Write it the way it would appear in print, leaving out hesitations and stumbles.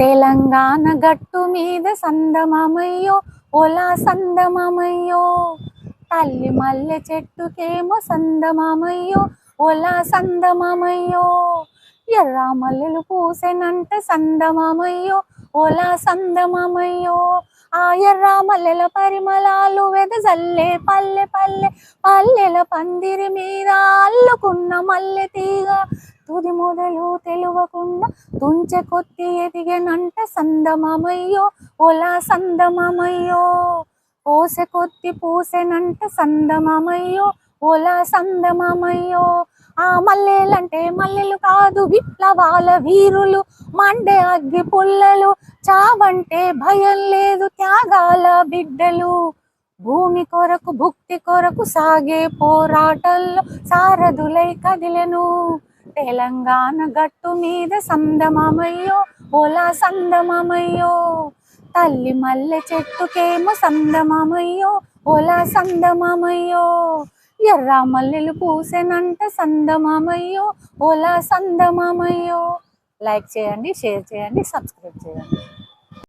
తెలంగాణ గట్టు మీద సందమామయ్యో ఓలా సందమామయ్యో, తల్లి మల్లె చెట్టుకేమో సందమామయ్యో ఓలా సందమామయ్యో, ఎర్ర మల్లెలు పూసెనంట సందమామయ్యో ఓలా సందమామయ్యో, ఆ ఎర్ర మల్లెల పరిమళాలు వెదజల్లే పల్లె పల్లె పల్లెల పందిరి మీద అల్లుకున్న మల్లె తీగ, తుది మొదలు తెలువకుండా తుంచె కొత్తి ఎదిగెనంట సందమామయ్యో ఓలా సందమామయ్యో, పోసె కొత్తి పూసెనంట సందమామయ్యో ఓలా సందమామయ్యో, ఆ మల్లెలంటే మల్లెలు కాదు విప్లవాల వీరులు, మండే అగ్గి పుల్లలు, చావంటే భయం లేదు త్యాగాల బిడ్డలు, భూమి కొరకు భుక్తి కొరకు సాగే పోరాటంలో సారథులై కదిలెను, తెలంగాణ గట్టు మీద సందమామయ్యో ఓలా సందమామయ్యో, తల్లి మల్లె చెట్టుకేమో సందమామయ్యో ఓలా సందమామయ్యో, ఎర్ర మల్లెలు పూసెనంట సందమామయ్యో ఓలా సందమామయ్యో. లైక్ చేయండి, షేర్ చేయండి, సబ్స్క్రైబ్ చేయండి.